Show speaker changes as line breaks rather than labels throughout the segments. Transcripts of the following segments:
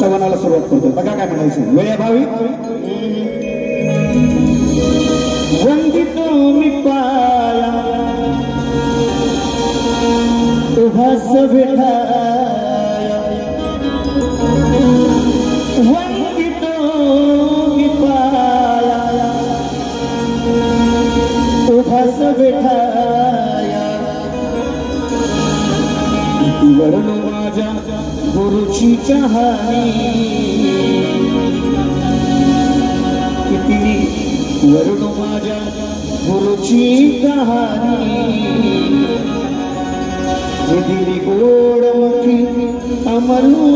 श्रवणाला सुरुवात करतो. बघा काय म्हणायचं वेळेभावी. वंदितो मी पाया उभास विठाया, वंदितो मी पाया उभास विठाया, वर्ण माझ्या गुरुची कहाणी किती, वर्ण माझ्या गुरुची कहाणी, दिली गोडमुखी अमृतवाणी.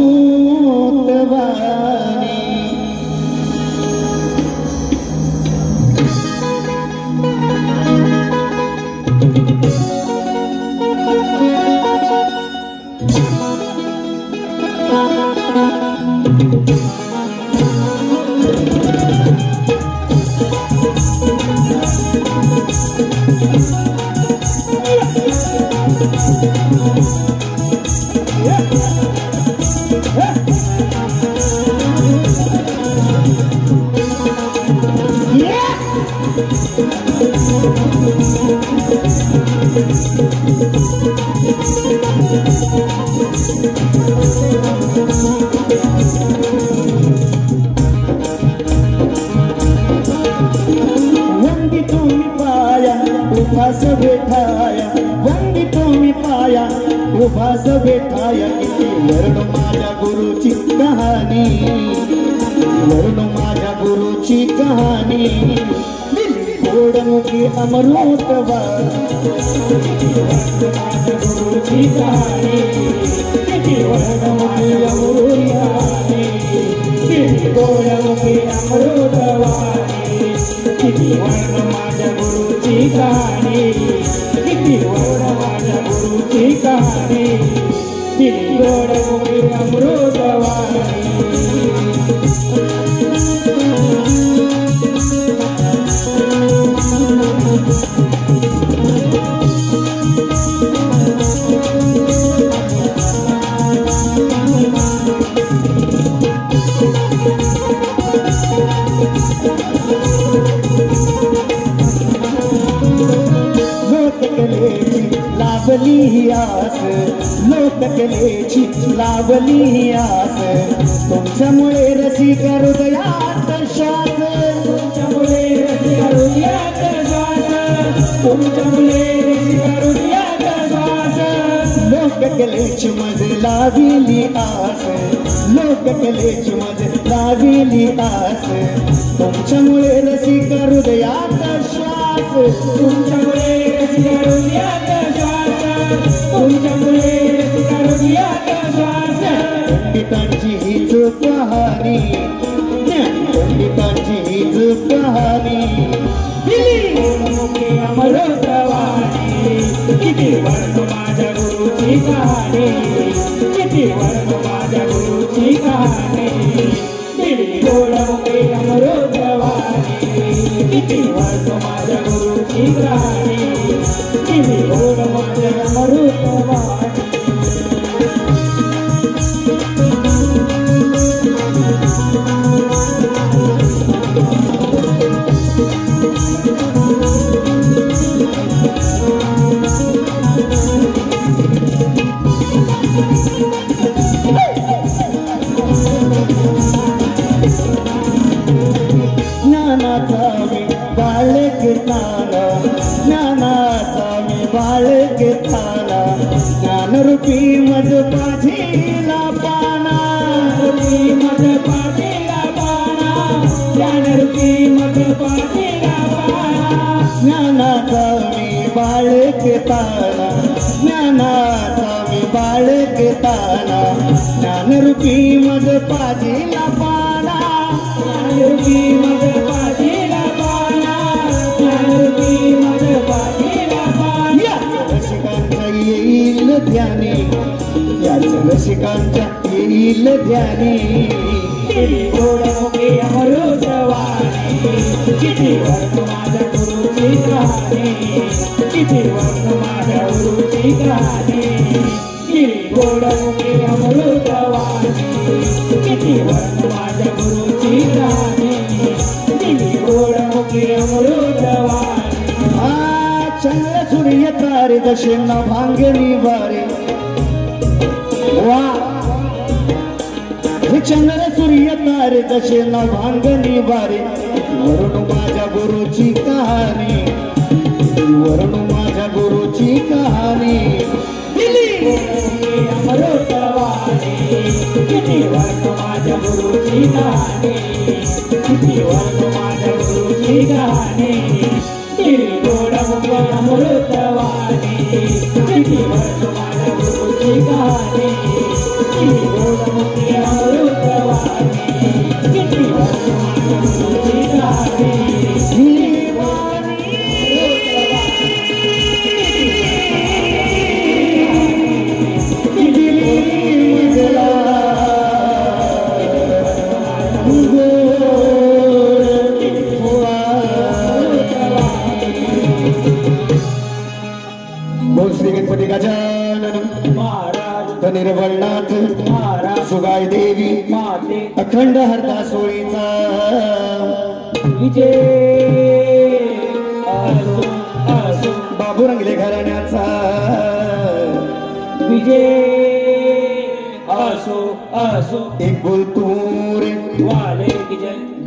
वंदितो मी पाया उभास बैठाया, वंदितो मी पाया उभास बैठाया, किती वर्ण माझ्या गुरुची कहाणी, वर्ण माझ्या गुरुची कहाणी, गोडमुखी अमृतवाणी, गुरुची कहाणी, किती वर्णमुखी अमृतवाणी, किती गोडमुखी अमृतवाणी, किती वर्ण माझ्या गुरुची कहाणी, किती वर्ण माझ्या गुरुची कहाणी, किती गोडमुखी अमृतवाणी. लावली आस, लोककलेची लावली आस, तुमच्यामुळे रसिक हृदयात श्वास, तुमच्यामुळे रसिक हृदयात श्वास, तुमच्यामुळे रसिक हृदयात श्वास, लोककलेची मज लावली आस, लोककलेची मज लावली आस, तुमच्यामुळे रसिक हृदयात श्वास, तुमच्यामुळे रसिक हृदयात श्वास, तुमच्यामुळे रसिक हृदयात श्वास. पंडितांची हीच कहाणी, पंडितांची हीच कहाणी, गोडमुखी अमृतवाणी, किती वर्ण माझ्या गुरुची कहाणी, किती वर्ण माझ्या गुरुची कहाणी, गोडमुखी अमृतवाणी, किती वर्ण माझ्या गुरुची कहाणी, किती गोडमुखी अमृतवाणी. ज्ञानाचा मी बाळक ताना, ज्ञानाचा मी बाळक ताना, ज्ञानरूपी मज पाठीला पाना, मज पाठीला पाना, ज्ञानरूपी मज पाठीला पाना, ज्ञानाचा मी बाळक ताना, ज्ञानाचा मी बाळक ताना, ज्ञानरूपी मज पाठीला पाना, ज्ञानरूपी मज पाठीला पाना, ज्ञानरूपी मज पाठीला पाना. रसिकांच्या येईल ध्यानी, याच रसिकांच्या येईल ध्यानी, गोडमुखी अमृतवाणी, किती वर्ण माझ्या गुरुची कहाणी, किती वर्ण माझ्या गुरुची कहाणी, गोडमुखी अमृतवाणी, किती तसे न भांगणी वारे वा हे चंद्र सूर्य तारे तसे न भांगणी वारे वरून माझ्या गुरुची कहाणी वरून माझ्या गुरुची कहाणी दिली अमृतवाणी किती वर्ण माझ्या गुरुची कहाणी किती वर्ण माझ्या गुरुची कहाणी दिली गोड मुख अमृतवाणी किती वर्ण माझ्या गुरुची कहाणी किती गोड मुख अमृतवाणी किती वर्ण माझ्या गुरुची कहाणी बोल श्री गणपती गजानन महाराज निर्वळनाथ महाराज सुगाय देवी माते अखंड हरता सोळीचा विजय बाबू रंगले घराण्याचा विजय असो असो एक बोल तू रे वाले की जय।